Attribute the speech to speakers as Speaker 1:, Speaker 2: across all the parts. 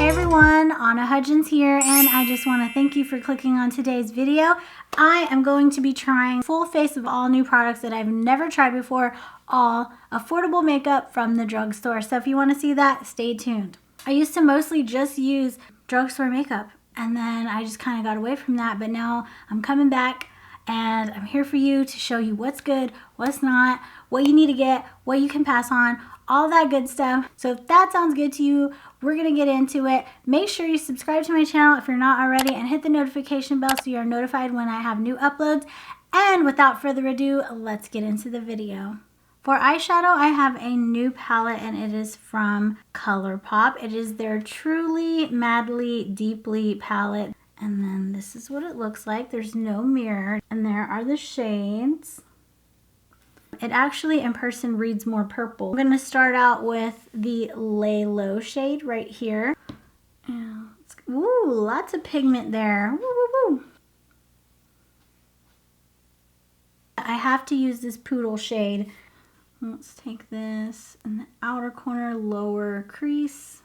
Speaker 1: Hey everyone, Anna Hudgens here, and I just want to thank you for clicking on today's video. I am going to be trying full face of all new products that I've never tried before, all affordable makeup from the drugstore. So if you want to see that, stay tuned. I used to mostly just use drugstore makeup, and then I just kind of got away from that, but now I'm coming back and I'm here for you to show you what's good, what's not, what you need to get, what you can pass on, all that good stuff. So if that sounds good to you, we're gonna get into it. Make sure you subscribe to my channel if you're not already, and hit the notification bell so you're notified when I have new uploads. And without further ado, let's get into the video. For eyeshadow, I have a new palette, and it is from ColourPop. It is their Truly Madly Deeply palette. And then this is what it looks like. There's no mirror, and there are the shades. It actually in person reads more purple. I'm gonna start out with the Lay Low shade right here. Ooh, lots of pigment there. Woo, woo, woo. I have to use this Poodle shade. Let's take this in the outer corner, lower crease.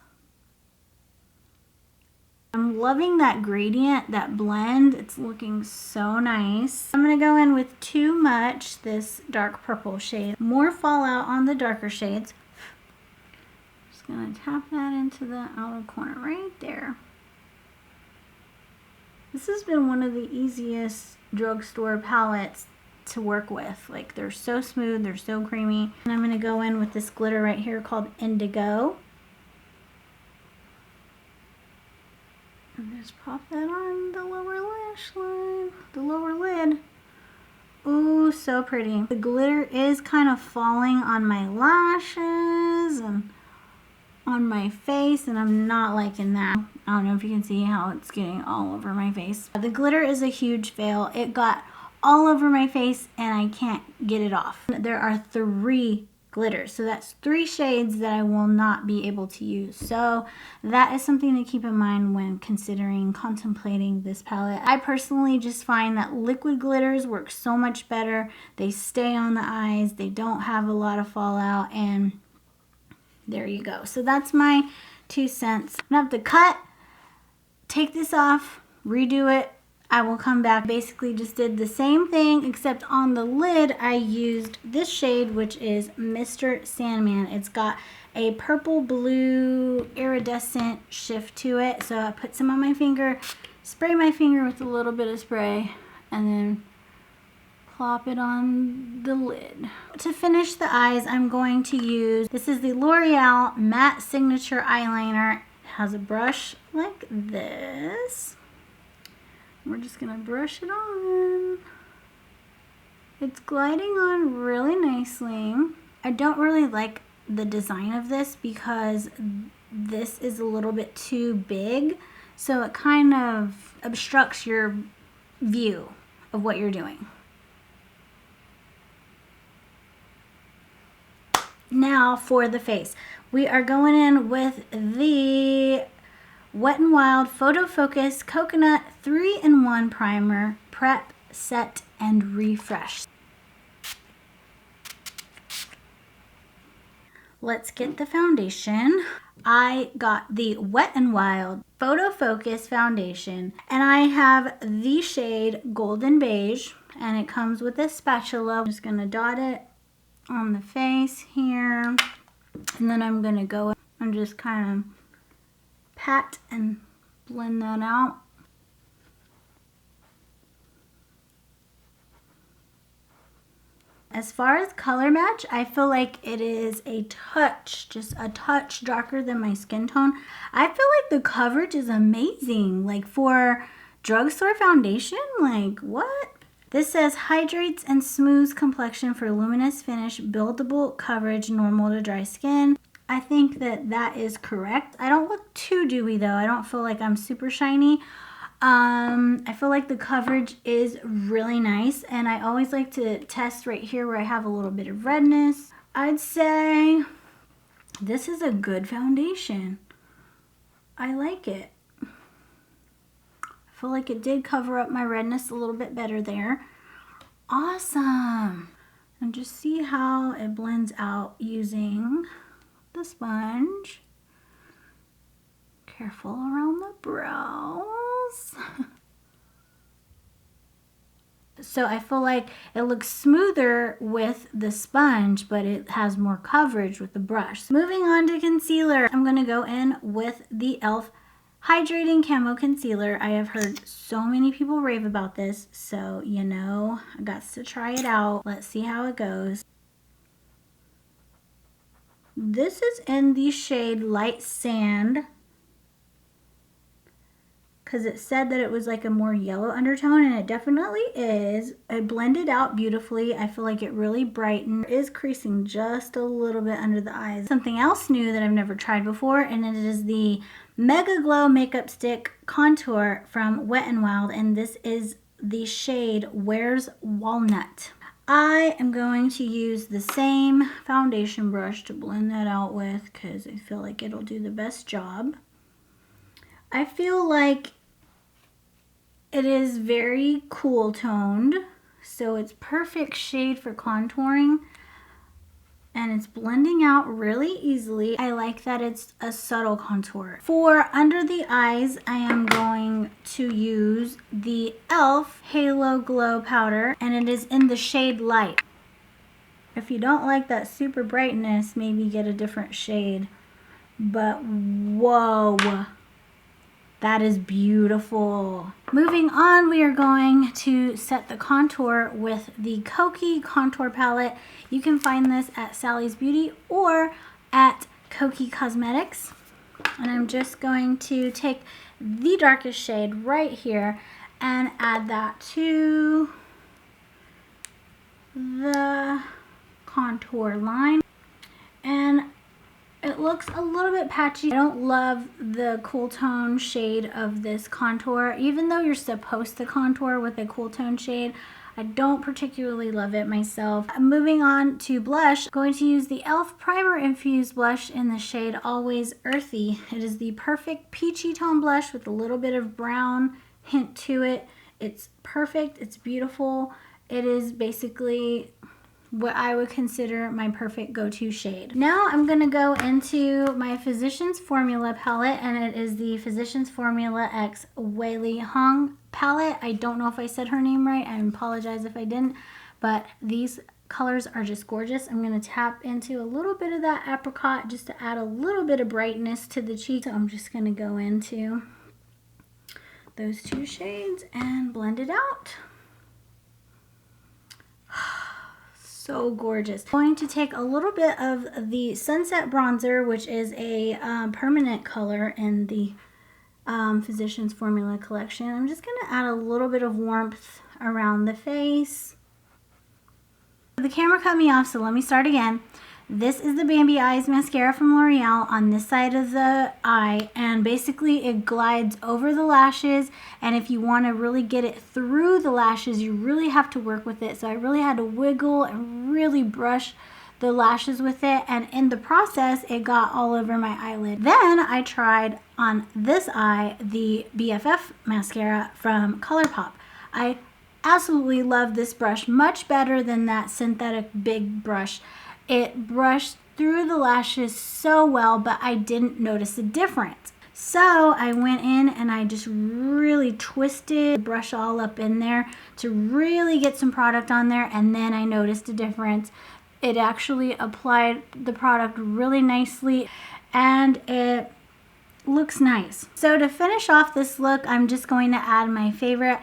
Speaker 1: I'm loving that gradient, that blend. It's looking so nice. I'm gonna go in with Too Much, this dark purple shade. More fallout on the darker shades. Just gonna tap that into the outer corner right there. This has been one of the easiest drugstore palettes to work with. Like, they're so smooth, they're so creamy. And I'm gonna go in with this glitter right here called Indigo. And just pop that on the lower lash line, the lower lid. Ooh, so pretty. The glitter is kind of falling on my lashes and on my face, and I'm not liking that. I don't know if you can see how it's getting all over my face. The glitter is a huge fail. It got all over my face and I can't get it off. There are 3 glitters, so that's 3 shades that I will not be able to use. So that is something to keep in mind when contemplating this palette. I personally just find that liquid glitters work so much better. They stay on the eyes, they don't have a lot of fallout, and there you go. So that's my 2 cents. I'm gonna have to cut, take this off, redo it. I will come back. Basically just did the same thing, except on the lid I used this shade, which is Mr. Sandman. It's got a purple blue iridescent shift to it. So I put some on my finger, spray my finger with a little bit of spray, and then plop it on the lid. To finish the eyes, I'm going to use, this is the L'Oreal Matte Signature Eyeliner. It has a brush like this. We're just gonna brush it on. It's gliding on really nicely. I don't really like the design of this because this is a little bit too big, so it kind of obstructs your view of what you're doing. Now for the face. We are going in with the Wet n Wild Photo Focus Coconut 3-in-1 Primer, Prep, Set, and Refresh. Let's get the foundation. I got the Wet n Wild Photo Focus Foundation, and I have the shade Golden Beige, and it comes with a spatula. I'm just gonna dot it on the face here, and then I'm gonna go and just kind of pat and blend that out. As far as color match, I feel like it is a touch, just a touch darker than my skin tone. I feel like the coverage is amazing. Like, for drugstore foundation, like, what? This says hydrates and smooths complexion for luminous finish, buildable coverage, normal to dry skin. I think that that is correct. I don't look too dewy though. I don't feel like I'm super shiny. I feel like the coverage is really nice, and I always like to test right here where I have a little bit of redness. I'd say this is a good foundation. I like it. I feel like it did cover up my redness a little bit better there. Awesome. And just see how it blends out using the sponge. Careful around the brows. So I feel like it looks smoother with the sponge, but it has more coverage with the brush. Moving on to concealer, I'm going to go in with the e.l.f. Hydrating Camo Concealer. I have heard so many people rave about this, so you know, I got to try it out. Let's see how it goes. This is in the shade Light Sand, because it said that it was like a more yellow undertone, and it definitely is. It blended out beautifully. I feel like it really brightened. It is creasing just a little bit under the eyes. Something else new that I've never tried before, and it is the Mega Glow Makeup Stick Contour from Wet n Wild, and this is the shade Where's Walnut. I am going to use the same foundation brush to blend that out with, because I feel like it'll do the best job. I feel like it is very cool toned, so it's perfect shade for contouring, and it's blending out really easily. I like that it's a subtle contour. For under the eyes, I am going to use the e.l.f. Halo Glow Powder, and it is in the shade Light. If you don't like that super brightness, maybe get a different shade. But whoa, that is beautiful. Moving on, we are going to set the contour with the Kokie Contour Palette. You can find this at Sally's Beauty or at Kokie Cosmetics. And I'm just going to take the darkest shade right here and add that to the contour line. And it looks a little bit patchy. I don't love the cool tone shade of this contour. Even though you're supposed to contour with a cool tone shade, I don't particularly love it myself. Moving on to blush, I'm going to use the e.l.f. Primer Infused Blush in the shade Always Earthy. It is the perfect peachy tone blush with a little bit of brown hint to it. It's perfect. It's beautiful. It is basically what I would consider my perfect go-to shade. Now I'm going to go into my Physicians Formula palette, and it is the Physicians Formula X Wei Li Hong palette. I don't know if I said her name right. I apologize if I didn't, but these colors are just gorgeous. I'm going to tap into a little bit of that apricot just to add a little bit of brightness to the cheek. So I'm just going to go into those two shades and blend it out. So gorgeous. I'm going to take a little bit of the Sunset Bronzer, which is a permanent color in the Physicians Formula collection. I'm just going to add a little bit of warmth around the face. The camera cut me off, so let me start again. This is the Bambi Eyes mascara from L'Oreal on this side of the eye, and basically it glides over the lashes, and if you want to really get it through the lashes, you really have to work with it. So I really had to wiggle and really brush the lashes with it, and in the process it got all over my eyelid. Then I tried on this eye the BFF mascara from ColourPop. I absolutely love this brush, much better than that synthetic big brush. It brushed through the lashes so well, but I didn't notice a difference. So I went in and I just really twisted the brush all up in there to really get some product on there, and then I noticed a difference. It actually applied the product really nicely, and it looks nice. So to finish off this look, I'm just going to add my favorite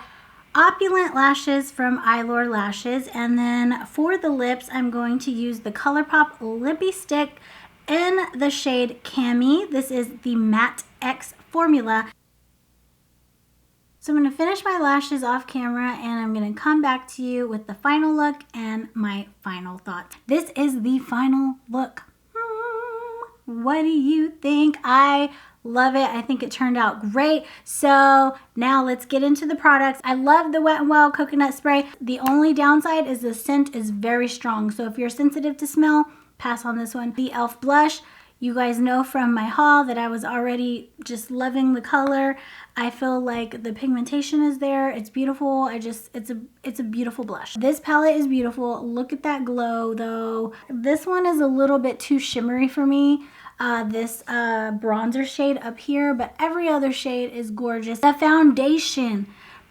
Speaker 1: Opulent lashes from Eyelure Lashes, and then for the lips I'm going to use the ColourPop Lippy Stick in the shade Cami. This is the Matte X formula. So I'm going to finish my lashes off camera, and I'm going to come back to you with the final look and my final thoughts. This is the final look. What do you think? I love it. I think it turned out great. So now let's get into the products. I love the Wet n Wild coconut spray. The only downside is the scent is very strong. So if you're sensitive to smell, pass on this one. The e.l.f. blush. You guys know from my haul that I was already just loving the color. I feel like the pigmentation is there. It's beautiful. It's a beautiful blush. This palette is beautiful. Look at that glow though. This one is a little bit too shimmery for me. this bronzer shade up here, but every other shade is gorgeous. The foundation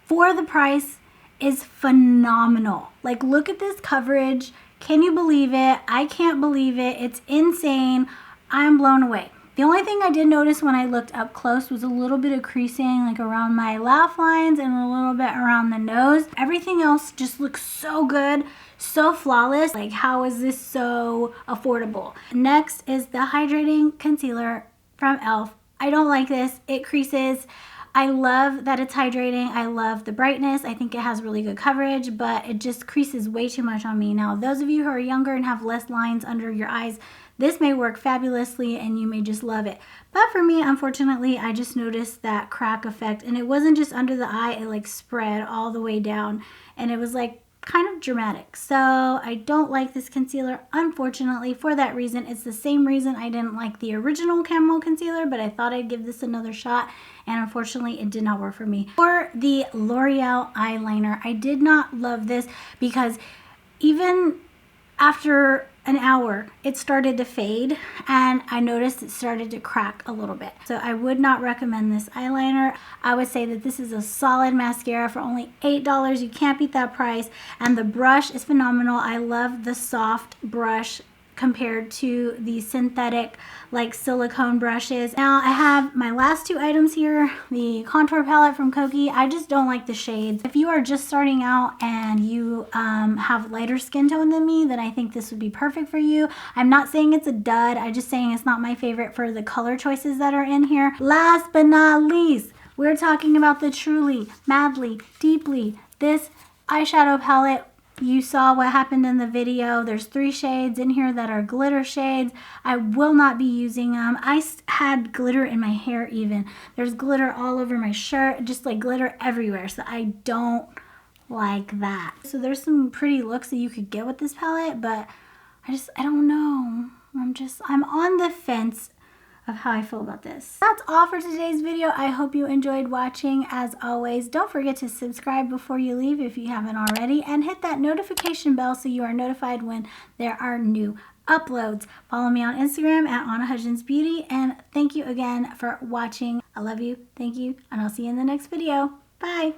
Speaker 1: for the price is phenomenal. Like, look at this coverage. Can you believe it? I can't believe it. It's insane. I'm blown away. The only thing I did notice when I looked up close was a little bit of creasing, like around my laugh lines and a little bit around the nose. Everything else just looks so good, so flawless. Like, how is this so affordable? Next is the hydrating concealer from e.l.f. I don't like this. It creases. I love that it's hydrating. I love the brightness. I think it has really good coverage, but it just creases way too much on me. Now, those of you who are younger and have less lines under your eyes, this may work fabulously and you may just love it. But for me, unfortunately, I just noticed that crack effect, and it wasn't just under the eye, it like spread all the way down, and it was like kind of dramatic. So I don't like this concealer, unfortunately, for that reason. It's the same reason I didn't like the original camo concealer, but I thought I'd give this another shot, and unfortunately it did not work for me. For the L'Oreal eyeliner, I did not love this because even after an hour, it started to fade, and I noticed it started to crack a little bit. So I would not recommend this eyeliner. I would say that this is a solid mascara for only $8. You can't beat that price. And the brush is phenomenal. I love the soft brush compared to the synthetic like silicone brushes. Now I have my last two items here, the contour palette from Koki. I just don't like the shades. If you are just starting out and you have lighter skin tone than me, then I think this would be perfect for you. I'm not saying it's a dud, I'm just saying it's not my favorite for the color choices that are in here. Last but not least, we're talking about the Truly Madly Deeply. This eyeshadow palette, you saw what happened in the video. There's 3 shades in here that are glitter shades. I will not be using them. I had glitter in my hair even. There's glitter all over my shirt, just like glitter everywhere. So I don't like that. So there's some pretty looks that you could get with this palette, but I don't know. I'm on the fence of how I feel about this. That's all for today's video. I hope you enjoyed watching. As always, don't forget to subscribe before you leave if you haven't already, and hit that notification bell so you are notified when there are new uploads. Follow me on Instagram at Anna Hudgens Beauty, and thank you again for watching. I love you, thank you, and I'll see you in the next video. Bye.